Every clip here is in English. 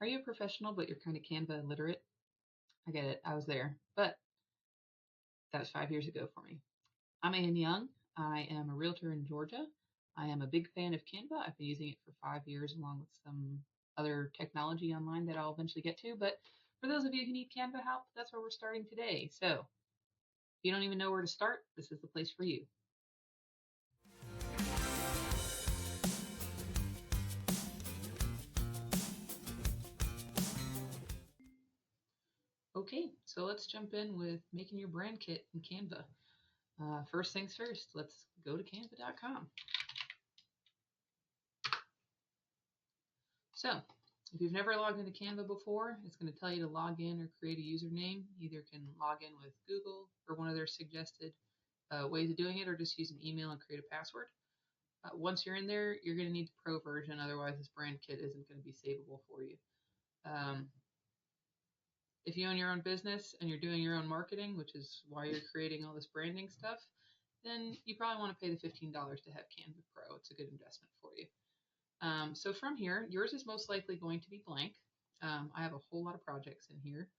Are you a professional but you're kind of Canva illiterate? I get it. I was there. But that was 5 years ago for me. I'm Ann Young. I am a realtor in Georgia. I am a big fan of Canva. I've been using it for 5 years along with some other technology online that I'll eventually get to. But for those of you who need Canva help, that's where we're starting today. So if you don't even know where to start, this is the place for you. Okay, so let's jump in with making your brand kit in Canva. First things first, let's go to canva.com. So if you've never logged into Canva before, it's going to tell you to log in or create a username. You either can log in with Google or one of their suggested ways of doing it, or just use an email and create a password. Once you're in there, you're going to need the pro version, otherwise this brand kit isn't going to be savable for you. If you own your own business and you're doing your own marketing, which is why you're creating all this branding stuff, then you probably want to pay the $15 to have Canva Pro. It's a good investment for you. So from here, yours is most likely going to be blank. I have a whole lot of projects in here.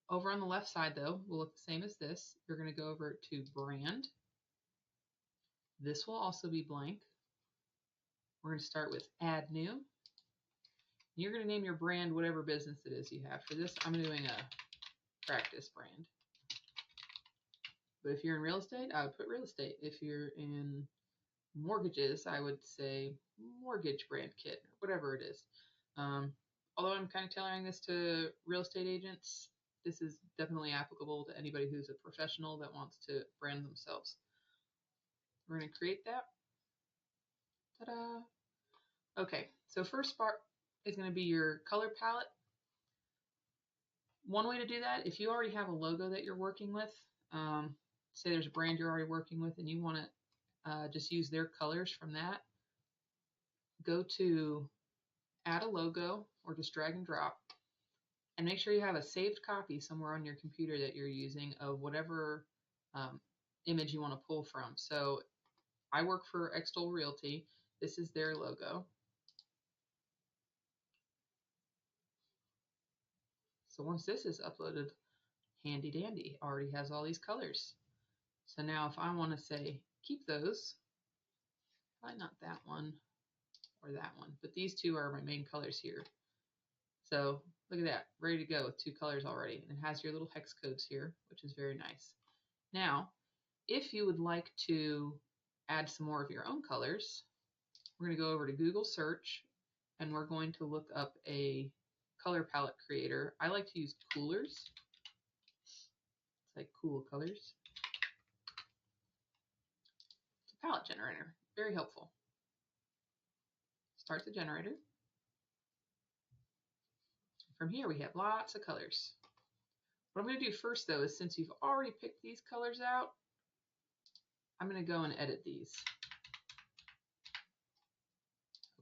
Over on the left side, though, will look the same as this. You're going to go over to Brand. This will also be blank. We're going to start with Add New. You're going to name your brand whatever business it is you have. For this, I'm doing a practice brand. But if you're in real estate, I would put real estate. If you're in mortgages, I would say mortgage brand kit, or whatever it is. Although I'm kind of tailoring this to real estate agents, this is definitely applicable to anybody who's a professional that wants to brand themselves. We're going to create that. Ta-da! Okay, so first part is going to be your color palette. One way to do that, if you already have a logo that you're working with, say there's a brand you're already working with and you want to just use their colors from that, go to add a logo or just drag and drop, and make sure you have a saved copy somewhere on your computer that you're using of whatever image you want to pull from. So I work for Extol Realty. This is their logo. So once this is uploaded, handy dandy, already has all these colors. So now if I want to say keep those, probably not that one or that one, but these two are my main colors here. So look at that, ready to go with two colors already. And it has your little hex codes here, which is very nice. Now, if you would like to add some more of your own colors, we're going to go over to Google search and we're going to look up a color palette creator. I like to use Coolers. It's like cool colors. It's a palette generator, very helpful. Start the generator. From here we have lots of colors. What I'm going to do first though is, since you've already picked these colors out, I'm going to go and edit these.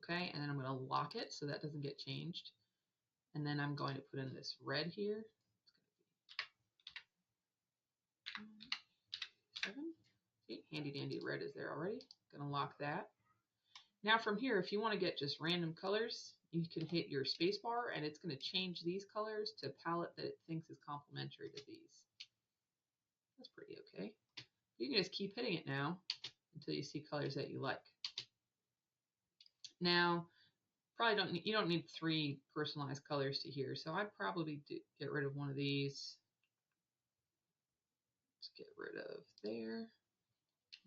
Okay, and then I'm going to lock it so that doesn't get changed. And then I'm going to put in this red here. It's going to be 7. See, handy dandy red is there already. Going to lock that. Now from here, if you want to get just random colors, you can hit your space bar and it's going to change these colors to a palette that it thinks is complementary to these. That's pretty okay. You can just keep hitting it now until you see colors that you like. Now, you don't need 3 personalized colors to here, so I'd probably get rid of one of these. Let's get rid of there.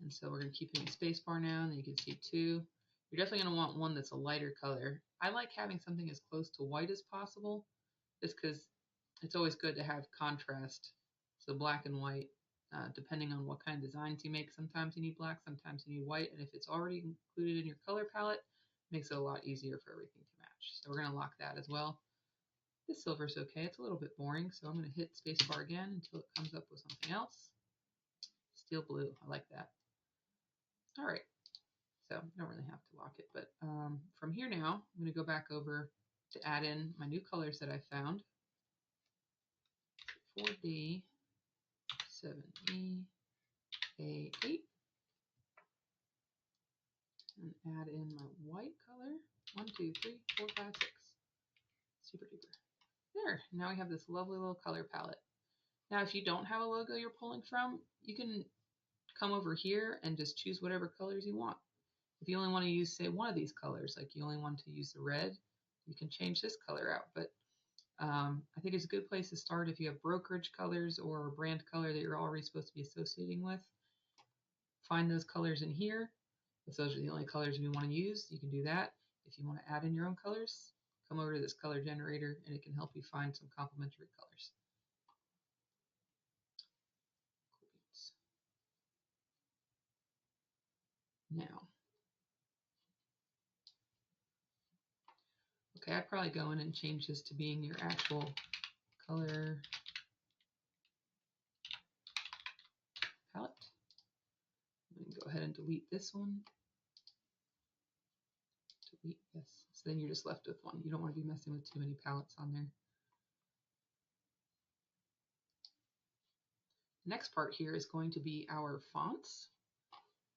And so we're going to keep hitting spacebar now, and then you can see 2. You're definitely going to want one that's a lighter color. I like having something as close to white as possible, just because it's always good to have contrast. So black and white, depending on what kind of designs you make, sometimes you need black, sometimes you need white, and if it's already included in your color palette, it makes it a lot easier for everything to match. So we're going to lock that as well. This silver's okay. It's a little bit boring, so I'm going to hit spacebar again until it comes up with something else. Steel blue, I like that. All right, so I don't really have to lock it, but from here now, I'm going to go back over to add in my new colors that I found. 4D, 7E, A8, and add in my white color, 1, 2, 3, 4, 5, 6. Super duper. There, now we have this lovely little color palette. Now if you don't have a logo you're pulling from, you can come over here and just choose whatever colors you want. If you only want to use, say, one of these colors, like you only want to use the red, you can change this color out. But I think it's a good place to start if you have brokerage colors or a brand color that you're already supposed to be associating with. Find those colors in here. If those are the only colors you want to use, you can do that. If you want to add in your own colors, come over to this color generator and it can help you find some complementary colors. Cool beans. Now, okay, I'd probably go in and change this to being your actual color palette. I'm going to go ahead and delete this one. Delete, yes. So then you're just left with one. You don't want to be messing with too many palettes on there. The next part here is going to be our fonts.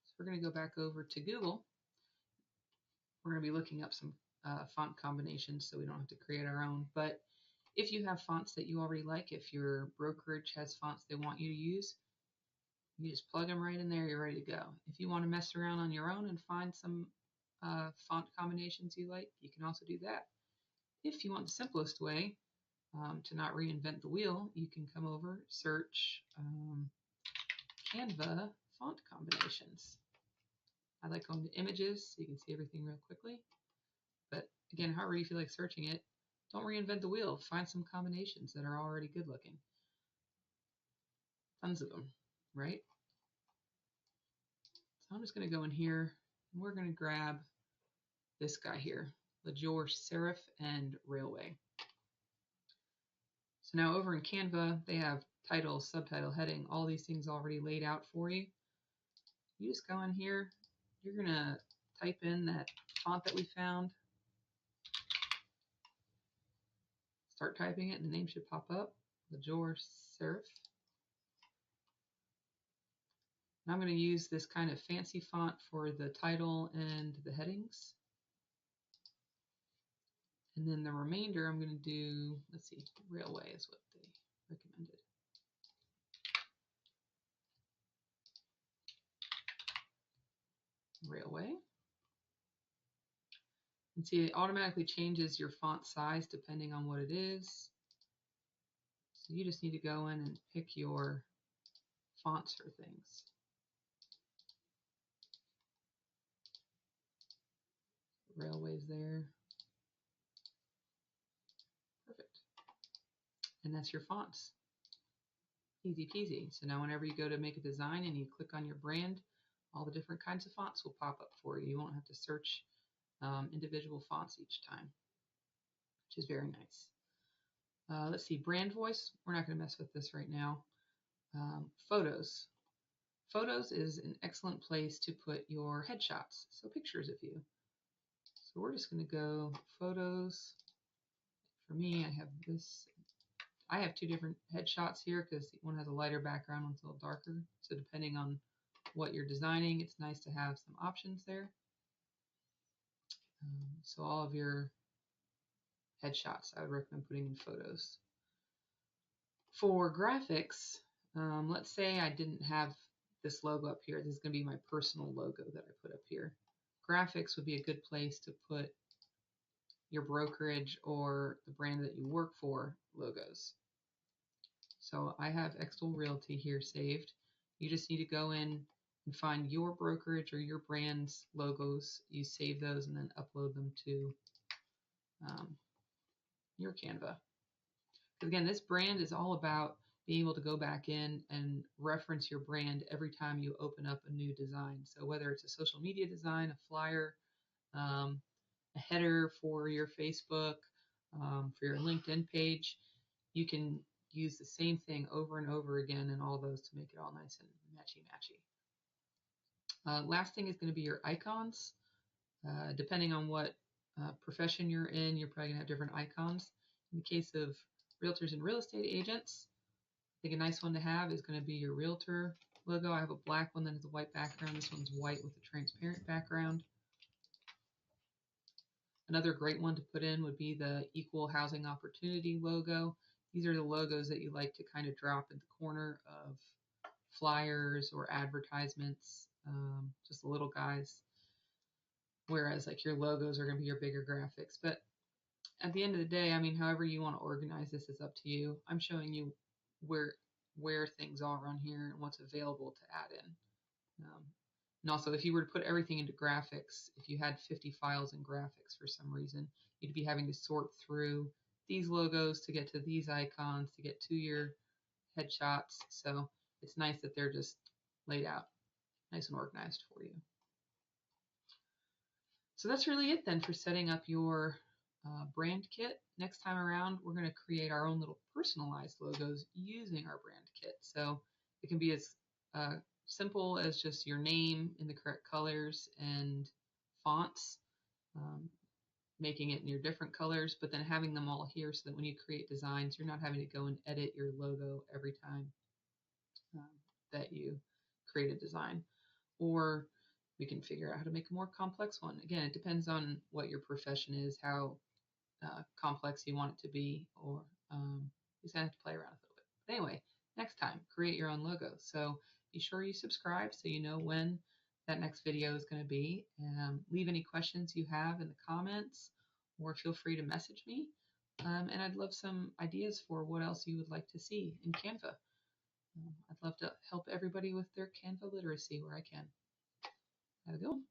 So we're going to go back over to Google. We're going to be looking up some font combinations so we don't have to create our own. But if you have fonts that you already like, if your brokerage has fonts they want you to use, you just plug them right in there, you're ready to go. If you want to mess around on your own and find some font combinations you like, you can also do that. If you want the simplest way to not reinvent the wheel, you can come over, search Canva font combinations. I like going to images so you can see everything real quickly. But again, however you feel like searching it, don't reinvent the wheel. Find some combinations that are already good looking. Tons of them, right? So I'm just going to go in here and we're going to grab this guy here, Legior Serif and Railway. So now over in Canva, they have title, subtitle, heading, all these things already laid out for you. You just go in here, you're going to type in that font that we found. Start typing it and the name should pop up, Legior Serif. And I'm going to use this kind of fancy font for the title and the headings. And then the remainder I'm going to do, let's see, Railway is what they recommended. Railway. And see, it automatically changes your font size depending on what it is. So you just need to go in and pick your fonts for things. Railways there. Perfect. And that's your fonts. Easy peasy. So now whenever you go to make a design and you click on your brand, all the different kinds of fonts will pop up for you. You won't have to search individual fonts each time, which is very nice. Let's see, brand voice. We're not going to mess with this right now. Photos. Photos is an excellent place to put your headshots, so pictures of you. So we're just going to go photos. For me, I have this. I have two different headshots here because one has a lighter background, one's a little darker. So depending on what you're designing, it's nice to have some options there. So all of your headshots, I would recommend putting in photos. For graphics, let's say I didn't have this logo up here. This is going to be my personal logo that I put up here. Graphics would be a good place to put your brokerage or the brand that you work for logos. So I have Extol Realty here saved. You just need to go in and find your brokerage or your brand's logos. You save those and then upload them to your Canva. Again, this brand is all about being able to go back in and reference your brand every time you open up a new design. So whether it's a social media design, a flyer, a header for your Facebook, for your LinkedIn page, you can use the same thing over and over again in all those to make it all nice and matchy-matchy. Last thing is going to be your icons. Depending on what profession you're in, you're probably going to have different icons. In the case of realtors and real estate agents, I think a nice one to have is going to be your realtor logo. I have a black one that has a white background. This one's white with a transparent background. Another great one to put in would be the Equal Housing Opportunity logo. These are the logos that you like to kind of drop in the corner of flyers or advertisements, just the little guys. Whereas like your logos are going to be your bigger graphics. But at the end of the day, I mean, however you want to organize this is up to you. I'm showing you where things are on here and what's available to add in. And also, if you were to put everything into graphics, if you had 50 files in graphics for some reason, you'd be having to sort through these logos to get to these icons to get to your headshots. So it's nice that they're just laid out nice and organized for you. So that's really it then for setting up your brand kit. Next time around, we're going to create our own little personalized logos using our brand kit. So it can be as simple as just your name in the correct colors and fonts, making it in your different colors, but then having them all here so that when you create designs, you're not having to go and edit your logo every time that you create a design. Or we can figure out how to make a more complex one. Again, it depends on what your profession is, how complex you want it to be, or you just have to play around with it a little bit. But anyway, next time, create your own logo. So be sure you subscribe so you know when that next video is going to be. Leave any questions you have in the comments, or feel free to message me. And I'd love some ideas for what else you would like to see in Canva. I'd love to help everybody with their Canva literacy where I can. Have a good one.